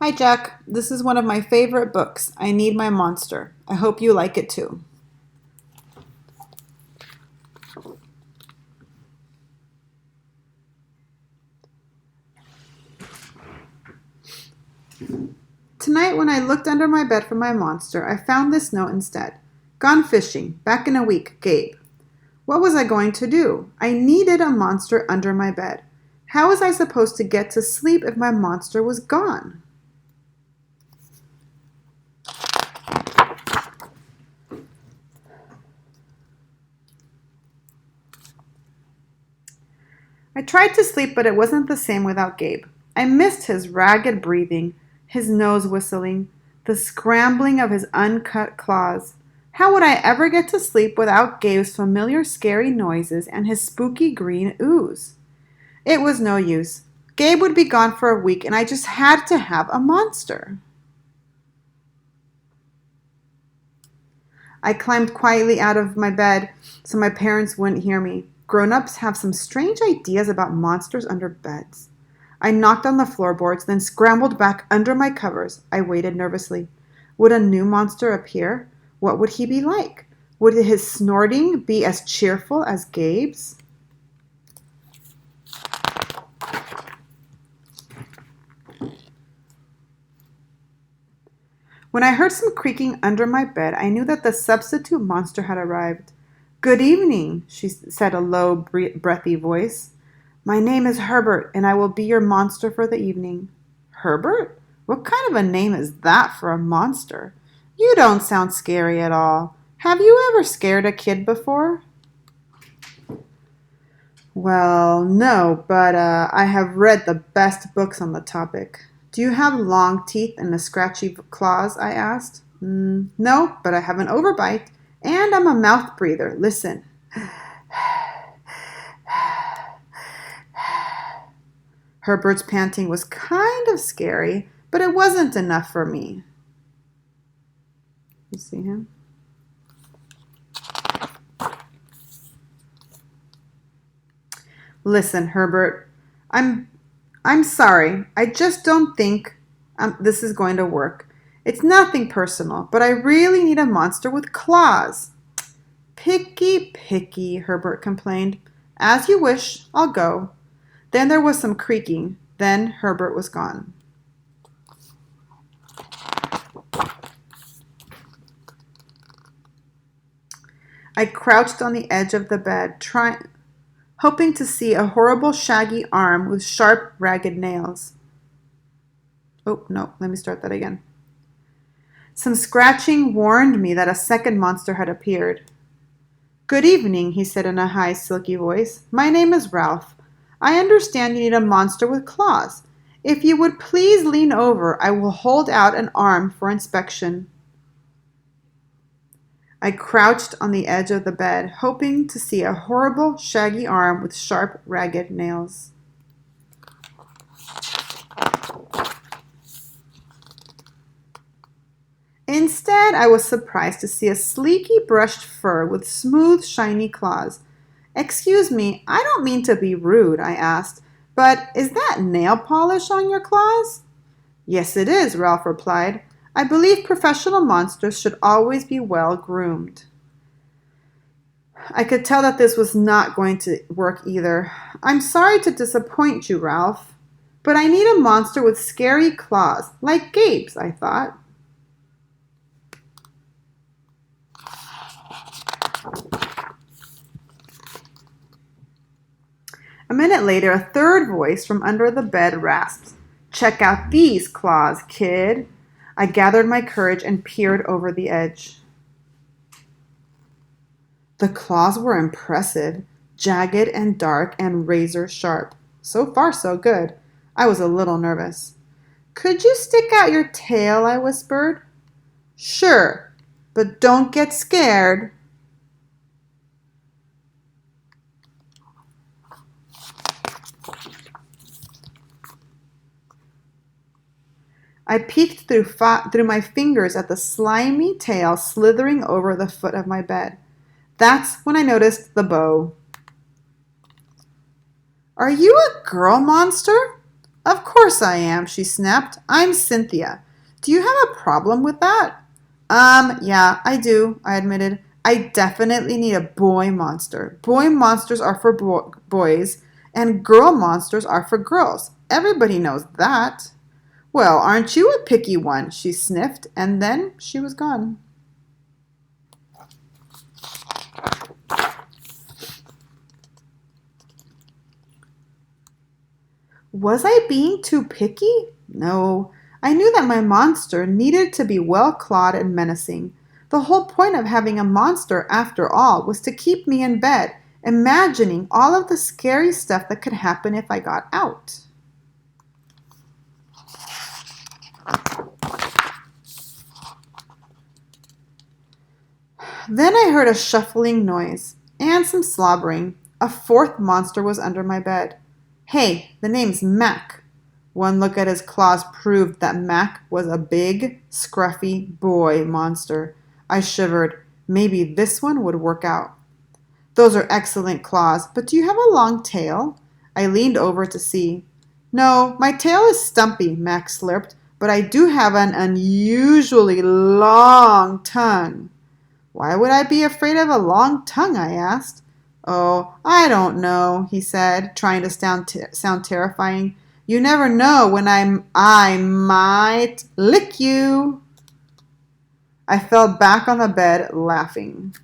Hi, Jack. This is one of my favorite books. I Need My Monster. I hope you like it too. Tonight, when I looked under my bed for my monster, I found this note instead. Gone fishing. Back in a week. Gabe. What was I going to do? I needed a monster under my bed. How was I supposed to get to sleep if my monster was gone? I tried to sleep, but it wasn't the same without Gabe. I missed his ragged breathing, his nose whistling, the scrambling of his uncut claws. How would I ever get to sleep without Gabe's familiar scary noises and his spooky green ooze? It was no use. Gabe would be gone for a week, and I just had to have a monster. I climbed quietly out of my bed so my parents wouldn't hear me. Grown-ups have some strange ideas about monsters under beds. I knocked on the floorboards, then scrambled back under my covers. I waited nervously. Would a new monster appear? What would he be like? Would his snorting be as cheerful as Gabe's? When I heard some creaking under my bed, I knew that the substitute monster had arrived. Good evening, she said, a low, breathy voice. My name is Herbert, and I will be your monster for the evening. Herbert? What kind of a name is that for a monster? You don't sound scary at all. Have you ever scared a kid before? Well, no, but I have read the best books on the topic. Do you have long teeth and scratchy claws? I asked. No, but I have an overbite, and I'm a mouth breather. Listen. Herbert's panting was kind of scary, but it wasn't enough for me. You see him? Listen, Herbert, I'm sorry. I just don't think this is going to work. It's nothing personal, but I really need a monster with claws. Picky, Herbert complained. As you wish, I'll go. Then there was some creaking. Then Herbert was gone. I crouched on the edge of the bed, hoping to see a horrible shaggy arm with sharp, ragged nails. Oh, no, let me start that again. Some scratching warned me that a second monster had appeared. Good evening, he said in a high, silky voice. My name is Ralph. I understand you need a monster with claws. If you would please lean over, I will hold out an arm for inspection. I crouched on the edge of the bed, hoping to see a horrible, shaggy arm with sharp, ragged nails. Instead, I was surprised to see a sleeky, brushed fur with smooth, shiny claws. Excuse me, I don't mean to be rude, I asked, but is that nail polish on your claws? Yes, it is, Ralph replied. I believe professional monsters should always be well groomed. I could tell that this was not going to work either. I'm sorry to disappoint you, Ralph, but I need a monster with scary claws, like Gabe's, I thought. A minute later, a third voice from under the bed rasped, Check out these claws, kid. I gathered my courage and peered over the edge. The claws were impressive, jagged and dark and razor sharp. So far, so good. I was a little nervous. Could you stick out your tail? I whispered. Sure, but don't get scared. I peeked through my fingers at the slimy tail slithering over the foot of my bed. That's when I noticed the bow. Are you a girl monster? Of course I am, she snapped. I'm Cynthia. Do you have a problem with that? Yeah, I do, I admitted. I definitely need a boy monster. Boy monsters are for boys, and girl monsters are for girls. Everybody knows that. Well, aren't you a picky one? She sniffed, and then she was gone. Was I being too picky? No. I knew that my monster needed to be well clawed and menacing. The whole point of having a monster, after all, was to keep me in bed, imagining all of the scary stuff that could happen if I got out. Then I heard a shuffling noise and some slobbering. A fourth monster was under my bed. Hey, the name's Mac. One look at his claws proved that Mac was a big, scruffy boy monster. I shivered. Maybe this one would work out. Those are excellent claws, but do you have a long tail? I leaned over to see. No, my tail is stumpy, Mac slurped, but I do have an unusually long tongue. Why would I be afraid of a long tongue? I asked. Oh, I don't know, he said, trying to sound terrifying. You never know when I might lick you. I fell back on the bed, laughing.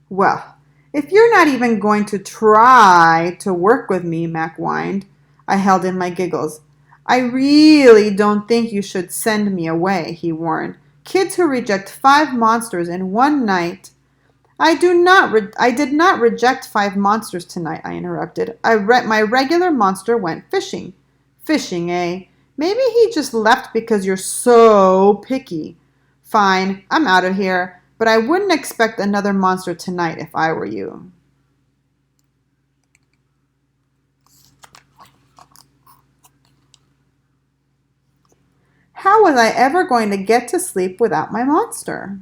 Well, if you're not even going to try to work with me, Mac whined. I held in my giggles. I really don't think you should send me away, he warned. Kids who reject 5 monsters in one night. I did not reject 5 monsters tonight, I interrupted. My regular monster went fishing. Fishing, eh? Maybe he just left because you're so picky. Fine, I'm out of here, but I wouldn't expect another monster tonight if I were you. How was I ever going to get to sleep without my monster?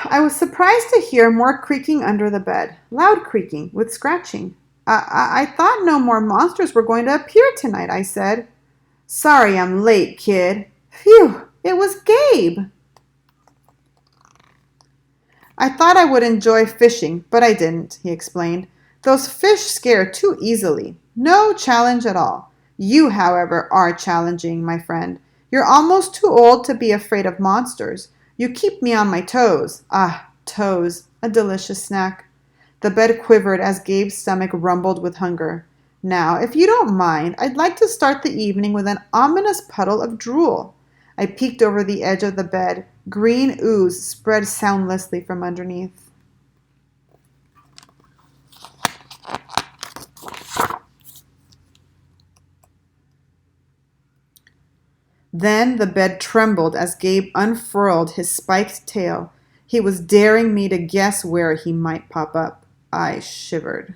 I was surprised to hear more creaking under the bed. Loud creaking, with scratching. I thought no more monsters were going to appear tonight, I said. Sorry I'm late, kid. Phew, it was Gabe. I thought I would enjoy fishing, but I didn't, he explained. Those fish scare too easily. No challenge at all. You, however, are challenging, my friend. You're almost too old to be afraid of monsters. You keep me on my toes. Ah, toes, a delicious snack. The bed quivered as Gabe's stomach rumbled with hunger. Now, if you don't mind, I'd like to start the evening with an ominous puddle of drool. I peeked over the edge of the bed. Green ooze spread soundlessly from underneath. Then the bed trembled as Gabe unfurled his spiked tail. He was daring me to guess where he might pop up. I shivered.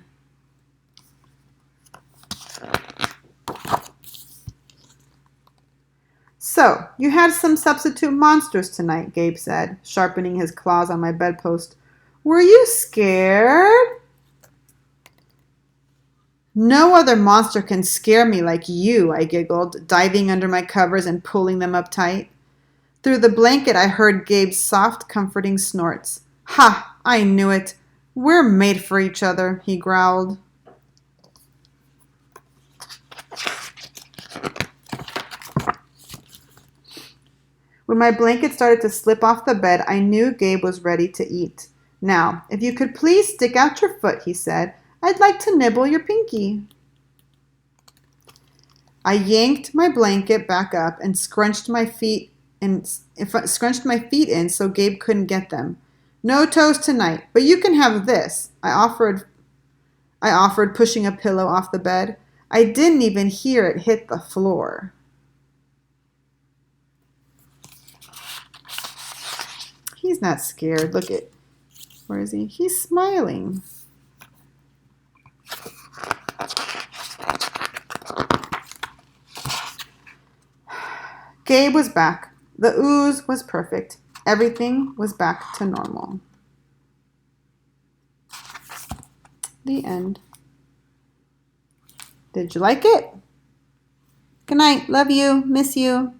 So, you had some substitute monsters tonight, Gabe said, sharpening his claws on my bedpost. Were you scared? No other monster can scare me like you, I giggled, diving under my covers and pulling them up tight. Through the blanket, I heard Gabe's soft, comforting snorts. Ha! I knew it. We're made for each other, he growled. When my blanket started to slip off the bed, I knew Gabe was ready to eat. Now, if you could please stick out your foot, he said. I'd like to nibble your pinky. I yanked my blanket back up and scrunched my feet in so Gabe couldn't get them. No toes tonight, but you can have this, I offered, pushing a pillow off the bed. I didn't even hear it hit the floor. He's not scared. Look at, where is he? He's smiling. Gabe was back. The ooze was perfect. Everything was back to normal. The end. Did you like it? Good night. Love you. Miss you.